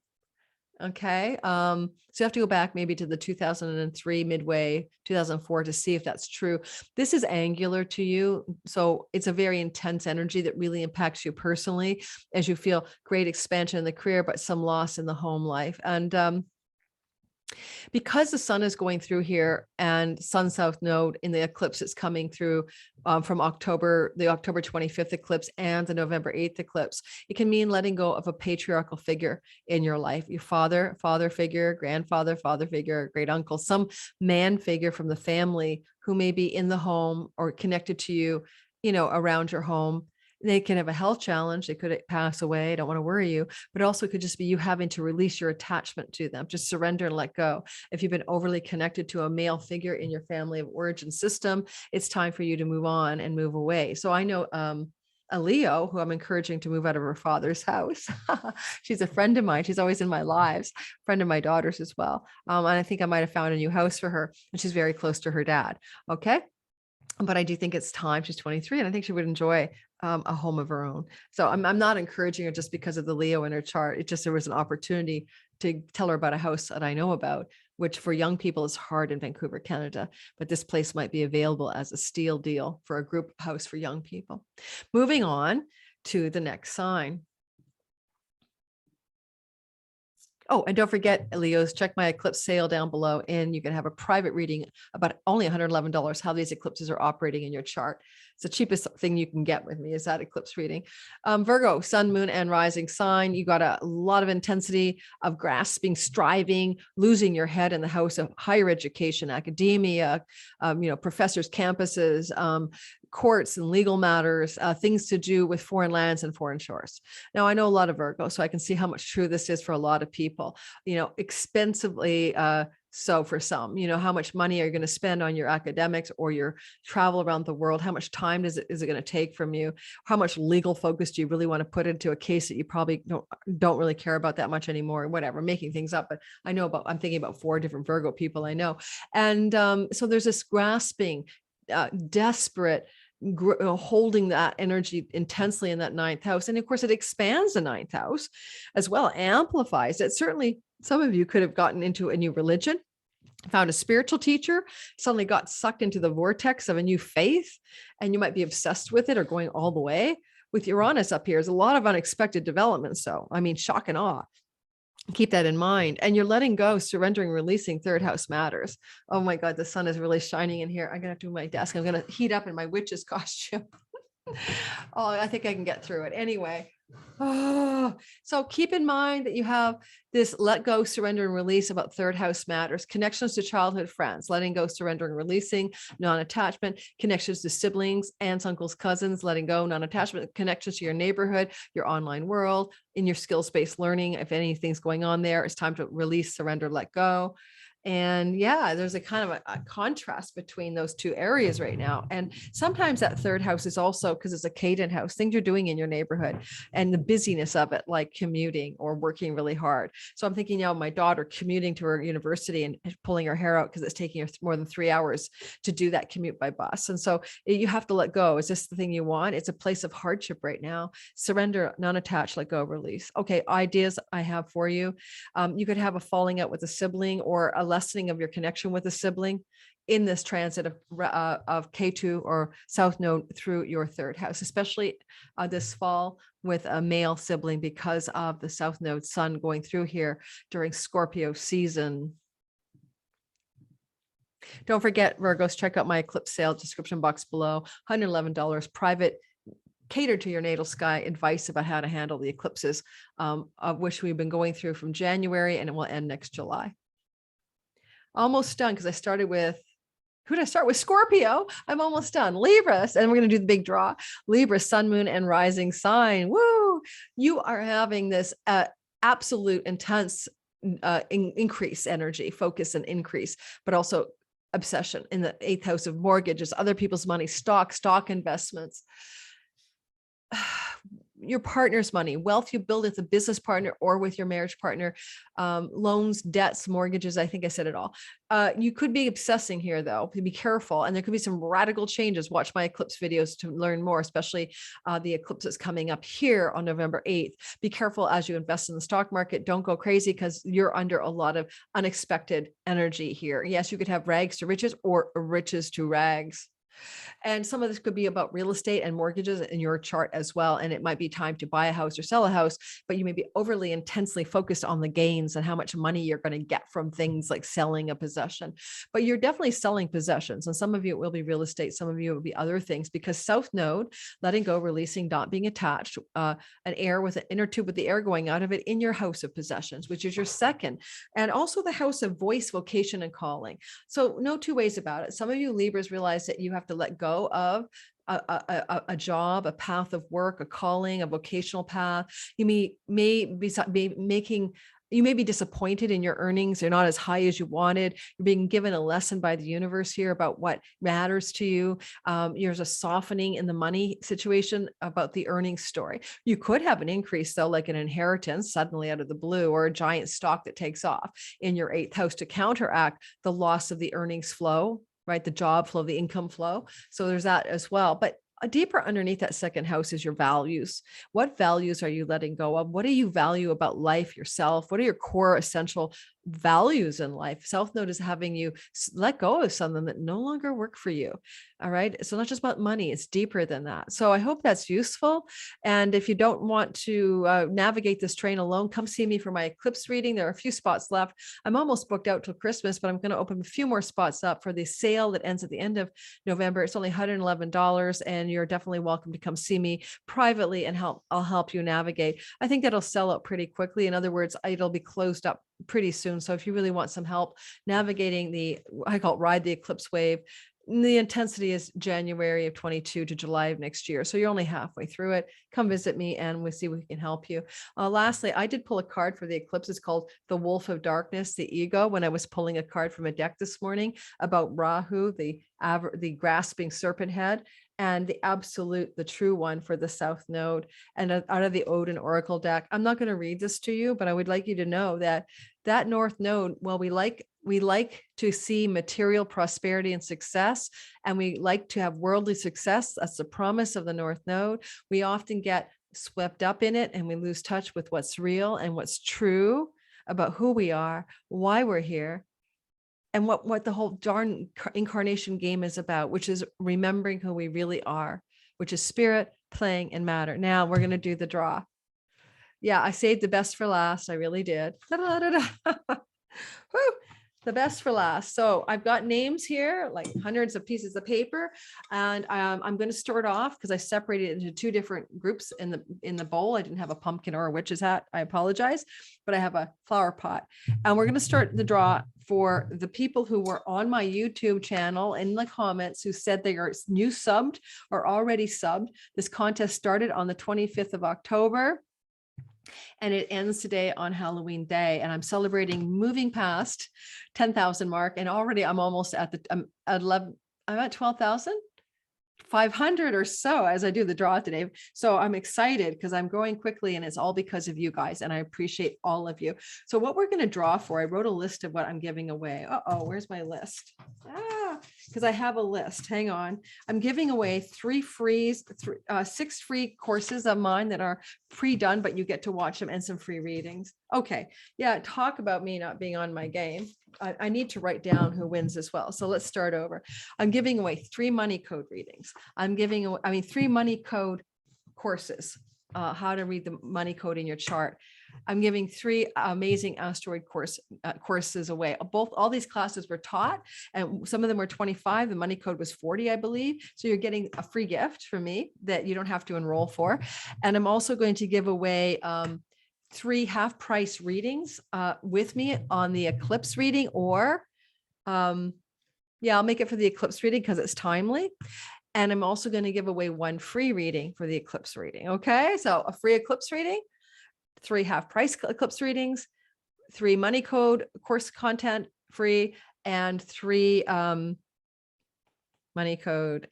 [SPEAKER 1] Okay. So you have to go back maybe to the 2003 midway, 2004 to see if that's true. This is angular to you. So it's a very intense energy that really impacts you personally as you feel great expansion in the career, but some loss in the home life. And because the sun is going through here and sun south node in the eclipse is coming through from the October 25th eclipse and the November 8th eclipse, it can mean letting go of a patriarchal figure in your life, your father figure, grandfather, father figure, great uncle, some man figure from the family who may be in the home or connected to you, around your home. They can have a health challenge. They could pass away. I don't want to worry you, but also it could just be you having to release your attachment to them, just surrender and let go. If you've been overly connected to a male figure in your family of origin system, it's time for you to move on and move away. So I know a Leo who I'm encouraging to move out of her father's house. She's a friend of mine. She's always in my lives, friend of my daughter's as well. And I think I might have found a new house for her, and she's very close to her dad. Okay. but I do think it's time. She's 23, and I think she would enjoy a home of her own. So I'm not encouraging her just because of the Leo in her chart. It just, there was an opportunity to tell her about a house that I know about, which for young people is hard in Vancouver, Canada, but this place might be available as a steal deal for a group house for young people. Moving on to the next sign. Oh, and don't forget, Leos, check my eclipse sale down below, and you can have a private reading about only $111, how these eclipses are operating in your chart. It's the cheapest thing you can get with me, is that eclipse reading. Virgo, sun, moon, and rising sign. You got a lot of intensity of grasping, striving, losing your head in the house of higher education, academia, professors, campuses, courts and legal matters, things to do with foreign lands and foreign shores. Now, I know a lot of Virgo, so I can see how much true this is for a lot of people, expensively so for some, how much money are you going to spend on your academics or your travel around the world? How much time is it going to take from you? How much legal focus do you really want to put into a case that you probably don't really care about that much anymore, or whatever, making things up. But I'm thinking about 4 different Virgo people I know. And so there's this grasping, desperate, holding that energy intensely in that 9th house. And of course, it expands the 9th house as well, amplifies it. Certainly, some of you could have gotten into a new religion, found a spiritual teacher, suddenly got sucked into the vortex of a new faith, and you might be obsessed with it or going all the way. With Uranus up here, there's a lot of unexpected developments. So, shock and awe. Keep that in mind. And you're letting go, surrendering, releasing. 3rd house matters. Oh my God, the sun is really shining in here. I'm going to have to move my desk. I'm going to heat up in my witch's costume. Oh, I think I can get through it. Anyway. So keep in mind that you have this let go, surrender, and release about 3rd house matters. Connections to childhood friends, letting go, surrendering, releasing. Non-attachment, connections to siblings, aunts, uncles, cousins, letting go. Non-attachment, connections to your neighborhood, your online world, in your skills-based learning. If anything's going on there, it's time to release, surrender, let go. And yeah, there's a kind of a contrast between those 2 areas right now. And sometimes that 3rd house is also, because it's a cadent house, things you're doing in your neighborhood and the busyness of it, like commuting or working really hard. So I'm thinking, my daughter commuting to her university and pulling her hair out because it's taking her more than 3 hours to do that commute by bus. And so you have to let go. Is this the thing you want? It's a place of hardship right now. Surrender, non-attached, let go, release. Okay, ideas I have for you. You could have a falling out with a sibling or a lessening of your connection with a sibling in this transit of Ketu or South Node through your 3rd house, especially this fall with a male sibling because of the South Node sun going through here during Scorpio season. Don't forget, Virgos, check out my eclipse sale description box below. $111 private, catered to your natal sky advice about how to handle the eclipses, of which we've been going through from January, and it will end next July. Almost done, because I started with, who did I start with? Scorpio. I'm almost done. Libra, and we're going to do the big draw. Libra, sun, moon, and rising sign. Woo! You are having this absolute intense increase, energy, focus, and increase, but also obsession in the 8th house of mortgages, other people's money, stock investments. Your partner's money, wealth you build with a business partner or with your marriage partner, loans, debts, mortgages. I think I said it all. You could be obsessing here, though. Be careful. And there could be some radical changes. Watch my eclipse videos to learn more, especially the eclipse that's coming up here on November 8th. Be careful as you invest in the stock market. Don't go crazy, because you're under a lot of unexpected energy here. Yes, you could have rags to riches or riches to rags. And some of this could be about real estate and mortgages in your chart as well. And it might be time to buy a house or sell a house, but you may be overly intensely focused on the gains and how much money you're going to get from things like selling a possession. But you're definitely selling possessions. And some of you, it will be real estate. Some of you, it will be other things, because South Node, letting go, releasing, not being attached, an air with an inner tube with the air going out of it in your house of possessions, which is your 2nd, and also the house of voice, vocation, and calling. So no 2 ways about it. Some of you Libras realize that you have to let go of a job, a path of work, a calling, a vocational path. You may be disappointed in your earnings. They're not as high as you wanted. You're being given a lesson by the universe here about what matters to you. There's a softening in the money situation about the earnings story. You could have an increase, though, like an inheritance suddenly out of the blue, or a giant stock that takes off in your 8th house to counteract the loss of the earnings flow right? The job flow, the income flow. So there's that as well. But deeper underneath that second house is your values. What values are you letting go of? What do you value about life, yourself? What are your core essential values in life? South Node is having you let go of something that no longer work for you. All right. So not just about money, it's deeper than that. So I hope that's useful. And if you don't want to navigate this train alone, come see me for my eclipse reading. There are a few spots left. I'm almost booked out till Christmas, but I'm going to open a few more spots up for the sale that ends at the end of November. It's only $111, and you're definitely welcome to come see me privately and I'll help you navigate. I think that'll sell out pretty quickly. In other words, it'll be closed up pretty soon. So if you really want some help navigating I call it ride the eclipse wave, the intensity is January of 22 to July of next year. So you're only halfway through it. Come visit me and we'll see if we can help you. Lastly, I did pull a card for the eclipse. It's called the Wolf of Darkness, the ego, when I was pulling a card from a deck this morning about Rahu, the grasping serpent head, and the true one for the South Node, and out of the Odin Oracle deck. I'm not going to read this to you, but I would like you to know that North Node, well, we like to see material prosperity and success, and we like to have worldly success. That's the promise of the North Node. We often get swept up in it and we lose touch with what's real and what's true about who we are, why we're here, and what the whole darn incarnation game is about, which is remembering who we really are, which is spirit, playing, and matter. Now we're going to do the draw. Yeah, I saved the best for last. I really did. Woo, the best for last. So I've got names here, like hundreds of pieces of paper, and I'm going to start off because I separated it into two different groups in the bowl. I didn't have a pumpkin or a witch's hat. I apologize, but I have a flower pot, and we're going to start the draw for the people who were on my YouTube channel in the comments who said they are new subbed or already subbed. This contest started on the 25th of October. And it ends today on Halloween Day. And I'm celebrating moving past 10,000 mark. And already I'm almost at I'm at 12,500 or so as I do the draw today. So I'm excited because I'm growing quickly, and it's all because of you guys. And I appreciate all of you. So what we're going to draw for, I wrote a list of what I'm giving away. Where's my list? Because I have a list. Hang on. I'm giving away 6 free courses of mine that are pre-done, but you get to watch them, and some free readings. Okay. Yeah. Talk about me not being on my game. I need to write down who wins as well. So let's start over. I'm giving away 3 money code readings. I'm giving away, 3 money code courses, how to read the money code in your chart. I'm giving 3 amazing asteroid courses away. All these classes were taught, and some of them were 25. The money code was 40, I believe. So you're getting a free gift from me that you don't have to enroll for. And I'm also going to give away 3 half price readings with me on the eclipse reading, or I'll make it for the eclipse reading because it's timely. And I'm also going to give away 1 free reading for the eclipse reading. Okay. So a free eclipse reading, 3 half price eclipse readings, 3 money code course content free, and 3 money code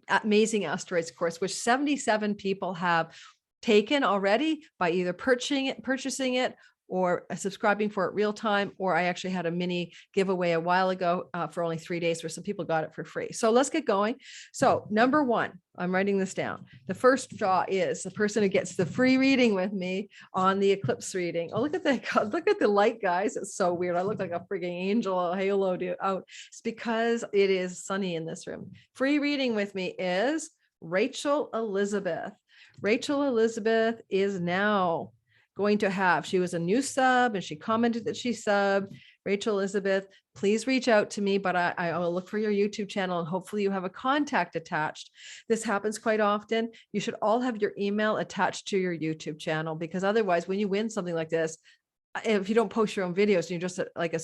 [SPEAKER 1] amazing asteroids course, which 77 people have taken already by either purchasing it or subscribing for it real time, or I actually had a mini giveaway a while ago for only 3 days where some people got it for free. So let's get going. So number 1, I'm writing this down. The first draw is the person who gets the free reading with me on the eclipse reading. Oh, look at the light, guys. It's so weird. I look like a freaking angel, a halo out. It's because it is sunny in this room. Free reading with me is Rachel Elizabeth. Rachel Elizabeth is now going to have, she was a new sub and she commented that she subbed. Rachel Elizabeth, please reach out to me, but I will look for your YouTube channel and hopefully you have a contact attached. This happens quite often. You should all have your email attached to your YouTube channel, because otherwise when you win something like this, if you don't post your own videos and you're just like a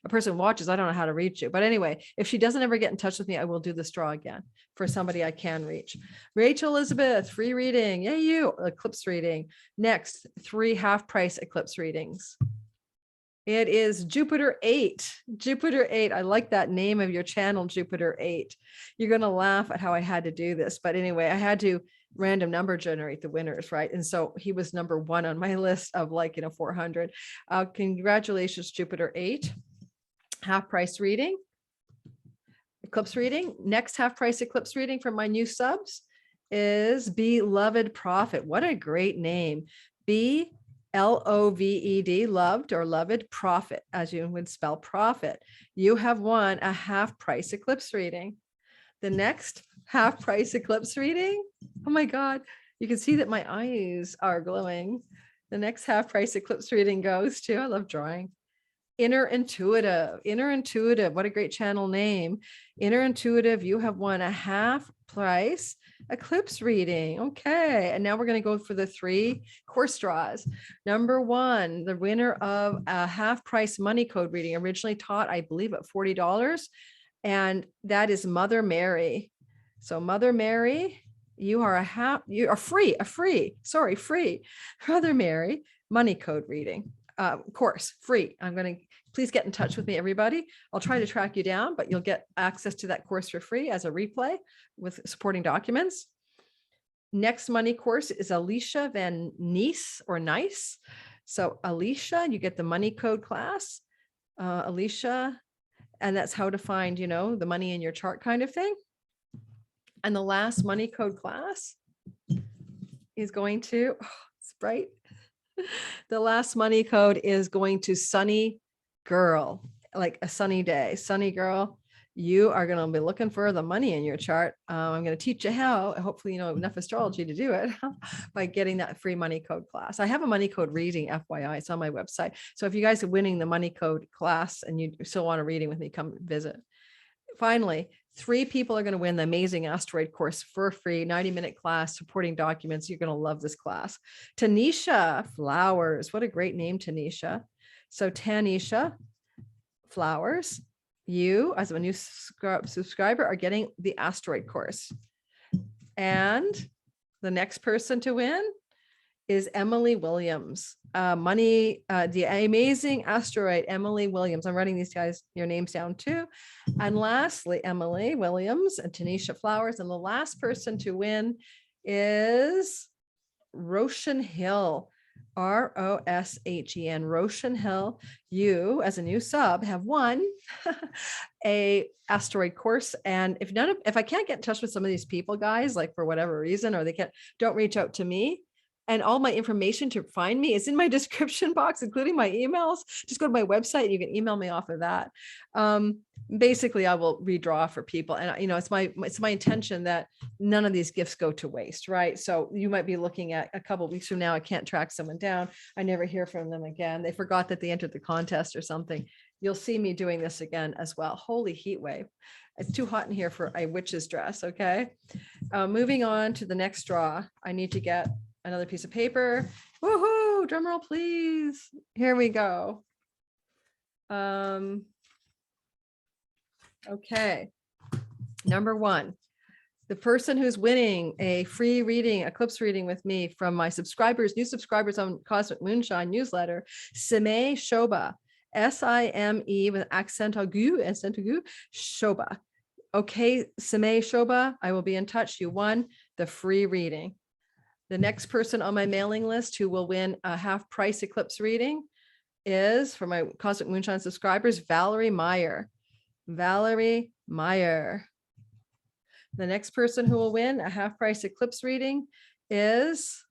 [SPEAKER 1] person watches, I don't know how to reach you. But anyway, if she doesn't ever get in touch with me, I will do this draw again for somebody I can reach. Rachel Elizabeth, free reading. Yay, you. Eclipse reading. Next, 3 half price eclipse readings. It is Jupiter 8. Jupiter 8. I like that name of your channel, Jupiter 8. You're going to laugh at how I had to do this. But anyway, I had to random number generate the winners, right? And so he was number 1 on my list of 400. Congratulations, Jupiter 8. Half price reading. eclipse reading. Next half price eclipse reading for my new subs is Beloved Prophet. What a great name. BLOVED, loved or loved prophet, as you would spell prophet. You have won a half price eclipse reading. The next half price eclipse reading, oh my God, you can see that my eyes are glowing. The next half price eclipse reading goes to, I love drawing, Inner Intuitive. Inner Intuitive, what a great channel name. Inner Intuitive, you have won a half price eclipse reading. Okay, and now we're going to go for the 3 course draws. Number 1, the winner of a half price money code reading, originally taught, I believe, at $40. And that is Mother Mary. So Mother Mary, you are free Mother Mary money code reading. Course free. I'm going to, please get in touch with me, everybody. I'll try to track you down, but you'll get access to that course for free as a replay with supporting documents. Next money course is Alicia Van Nice or Nice. So Alicia, you get the money code class, Alicia, and that's how to find, the money in your chart kind of thing. And the last money code class is going to, it's bright. The last money code is going to Sunny Girl, like a sunny day. Sunny Girl, you are going to be looking for the money in your chart. I'm going to teach you how, hopefully you know enough astrology to do it by getting that free money code class. I have a money code reading, FYI, it's on my website. So if you guys are winning the money code class and you still want a reading with me, come visit. Finally, 3 people are going to win the amazing asteroid course for free, 90-minute class, supporting documents. You're going to love this class. Tanisha Flowers. What a great name, Tanisha. So Tanisha Flowers, you as a new subscriber are getting the asteroid course. And the next person to win is Emily Williams. The amazing asteroid, Emily Williams. I'm writing these guys, your names down too. And lastly, Emily Williams and Tanisha Flowers. And the last person to win is Roshan Hill, Roshen, Roshan Hill. You, as a new sub, have won a asteroid course. And if I can't get in touch with some of these people, guys, like for whatever reason, or don't reach out to me. And all my information to find me is in my description box, including my emails. Just go to my website and you can email me off of that. Basically, I will redraw for people. And, it's my intention that none of these gifts go to waste, right? So you might be looking at a couple of weeks from now, I can't track someone down. I never hear from them again. They forgot that they entered the contest or something. You'll see me doing this again as well. Holy heat wave. It's too hot in here for a witch's dress, okay? Moving on to the next draw. I need to get another piece of paper. Woohoo! Drum roll, please. Here we go. Okay. Number 1, the person who's winning a free reading, eclipse reading with me from my subscribers, new subscribers on Cosmic Moonshine newsletter, Sime Shoba, Sime with accent aigu, Shoba. Okay, Sime Shoba, I will be in touch. You won the free reading. The next person on my mailing list who will win a half price eclipse reading is, for my Cosmic Moonshine subscribers, Valerie Meyer. Valerie Meyer. The next person who will win a half price eclipse reading is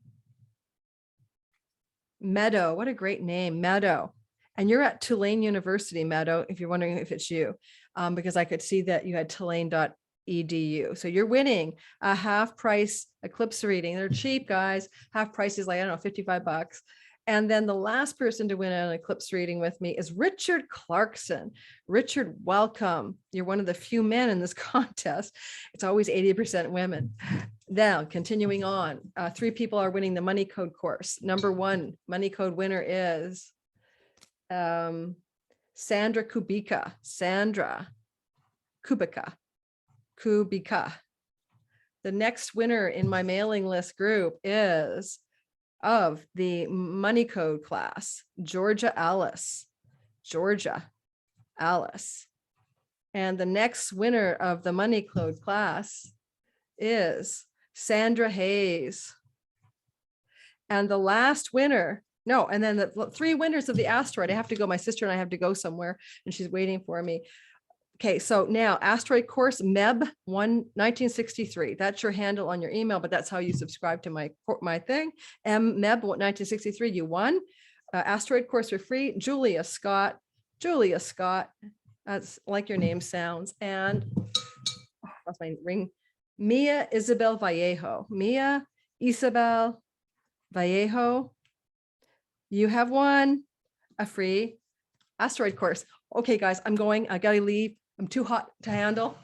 [SPEAKER 1] Meadow. What a great name, Meadow. And you're at Tulane University, Meadow, if you're wondering if it's you, because I could see that you had tulane.edu. So you're winning a half price eclipse reading. They're cheap, guys. Half price is like, I don't know, $55. And then the last person to win an eclipse reading with me is Richard Clarkson. Richard, welcome. You're one of the few men in this contest. It's always 80% women. Now, continuing on, 3 people are winning the money code course. Number 1 money code winner is Sandra Kubika. Sandra Kubika. The next winner in my mailing list group is of the money code class, Georgia Alice. And the next winner of the money code class is Sandra Hayes. And the last winner, and then the 3 winners of the asteroid, I have to go, my sister and I have to go somewhere and she's waiting for me. Okay, so now asteroid course MEB 1963. That's your handle on your email, but that's how you subscribe to my thing. MEB 1963. You won. Asteroid course for free. Julia Scott. Julia Scott. That's like your name sounds. And that's my ring. Mia Isabel Vallejo. Mia Isabel Vallejo. You have won a free asteroid course. Okay, guys, I'm going. I gotta leave. I'm too hot to handle.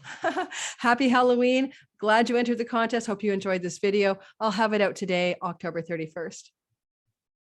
[SPEAKER 1] Happy Halloween. Glad you entered the contest. Hope you enjoyed this video. I'll have it out today, October 31st.